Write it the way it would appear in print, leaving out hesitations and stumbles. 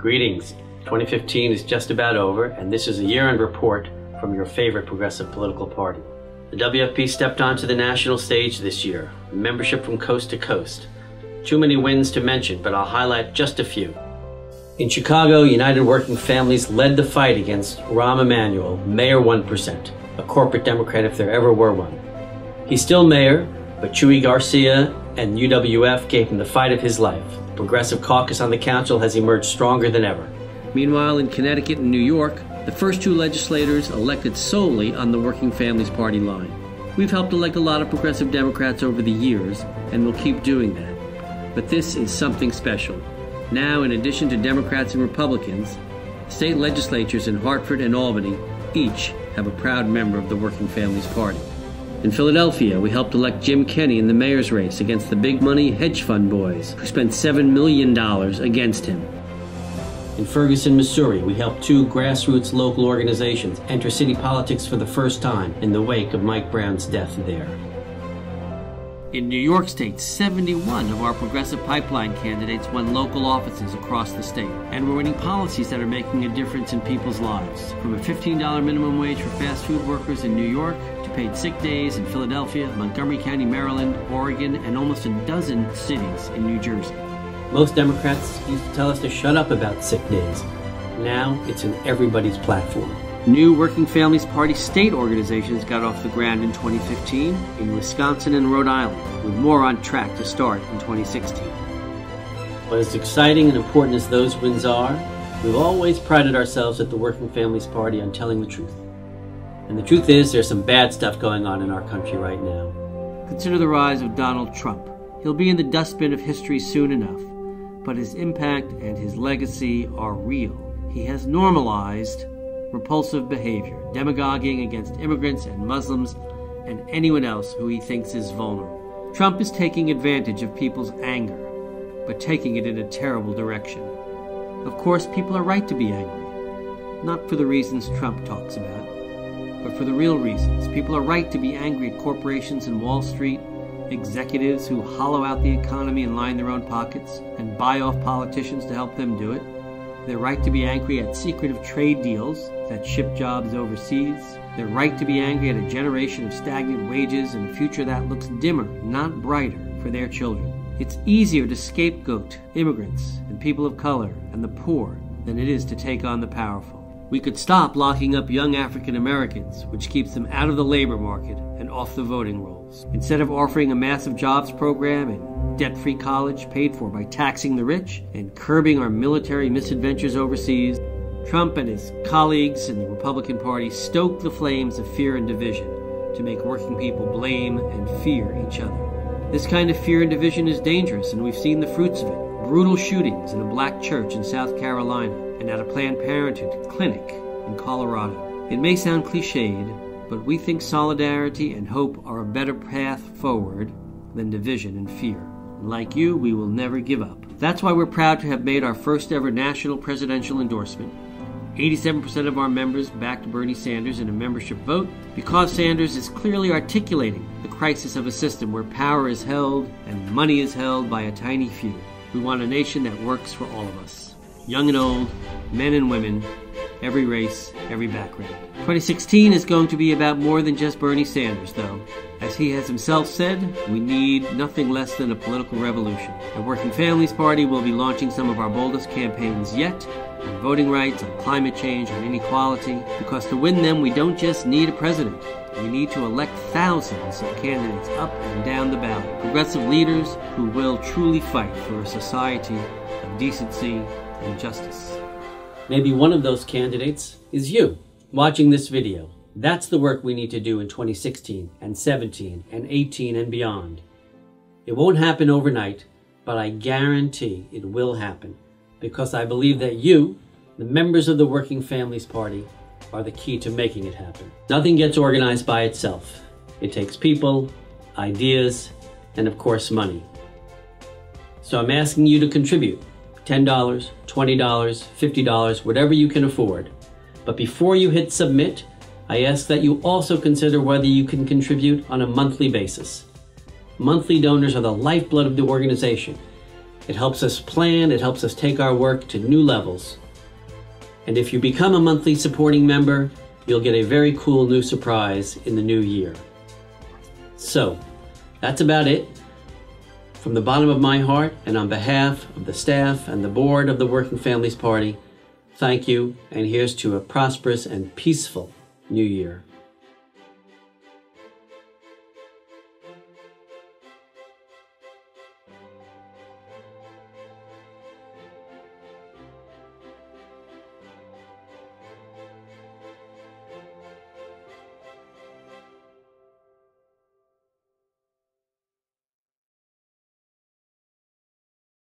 Greetings. 2015 is just about over, and this is a year-end report from your favorite progressive political party. The WFP stepped onto the national stage this year, membership from coast to coast. Too many wins to mention, but I'll highlight just a few. In Chicago, United Working Families led the fight against Rahm Emanuel, Mayor 1%, a corporate Democrat if there ever were one. He's still mayor, but Chuy Garcia and UWF gave him the fight of his life. The Progressive Caucus on the council has emerged stronger than ever. Meanwhile, in Connecticut and New York, the first two legislators elected solely on the Working Families Party line. We've helped elect a lot of progressive Democrats over the years, and we'll keep doing that. But this is something special. Now, in addition to Democrats and Republicans, state legislatures in Hartford and Albany each have a proud member of the Working Families Party. In Philadelphia, we helped elect Jim Kenney in the mayor's race against the big money hedge fund boys who spent $7 million against him. In Ferguson, Missouri, we helped two grassroots local organizations enter city politics for the first time in the wake of Mike Brown's death there. In New York State, 71 of our progressive pipeline candidates won local offices across the state, and we're winning policies that are making a difference in people's lives. From a $15 minimum wage for fast food workers in New York, to paid sick days in Philadelphia, Montgomery County, Maryland, Oregon, and almost a dozen cities in New Jersey. Most Democrats used to tell us to shut up about sick days. Now it's in everybody's platform. New Working Families Party state organizations got off the ground in 2015 in Wisconsin and Rhode Island, with more on track to start in 2016. But as exciting and important as those wins are, we've always prided ourselves at the Working Families Party on telling the truth. And the truth is, there's some bad stuff going on in our country right now. Consider the rise of Donald Trump. He'll be in the dustbin of history soon enough, but his impact and his legacy are real. He has normalized repulsive behavior, demagoguing against immigrants and Muslims and anyone else who he thinks is vulnerable. Trump is taking advantage of people's anger, but taking it in a terrible direction. Of course, people are right to be angry, not for the reasons Trump talks about, but for the real reasons. People are right to be angry at corporations in Wall Street, executives who hollow out the economy and line their own pockets and buy off politicians to help them do it. They're right to be angry at secretive trade deals that ship jobs overseas. They're right to be angry at a generation of stagnant wages and a future that looks dimmer, not brighter, for their children. It's easier to scapegoat immigrants and people of color and the poor than it is to take on the powerful. We could stop locking up young African Americans, which keeps them out of the labor market and off the voting rolls. Instead of offering a massive jobs program and debt-free college paid for by taxing the rich and curbing our military misadventures overseas, Trump and his colleagues in the Republican Party stoke the flames of fear and division to make working people blame and fear each other. This kind of fear and division is dangerous, and we've seen the fruits of it. Brutal shootings in a black church in South Carolina and at a Planned Parenthood clinic in Colorado. It may sound cliched, but we think solidarity and hope are a better path forward than division and fear. And like you, we will never give up. That's why we're proud to have made our first ever national presidential endorsement. 87% of our members backed Bernie Sanders in a membership vote because Sanders is clearly articulating the crisis of a system where power is held and money is held by a tiny few. We want a nation that works for all of us, young and old, men and women, every race, every background. 2016 is going to be about more than just Bernie Sanders, though. As he has himself said, we need nothing less than a political revolution. The Working Families Party will be launching some of our boldest campaigns yet on voting rights, on climate change, on inequality, because to win them, we don't just need a president. We need to elect thousands of candidates up and down the ballot, progressive leaders who will truly fight for a society of decency and justice. Maybe one of those candidates is you, watching this video. That's the work we need to do in 2016 and 17 and 18 and beyond. It won't happen overnight, but I guarantee it will happen, because I believe that you, the members of the Working Families Party, are the key to making it happen. Nothing gets organized by itself. It takes people, ideas, and of course money. So I'm asking you to contribute $10, $20, $50, whatever you can afford. But before you hit submit, I ask that you also consider whether you can contribute on a monthly basis. Monthly donors are the lifeblood of the organization, It helps us plan, it helps us take our work to new levels. And if you become a monthly supporting member, you'll get a very cool new surprise in the new year. So, that's about it. From the bottom of my heart and on behalf of the staff and the board of the Working Families Party, thank you, and here's to a prosperous and peaceful new year.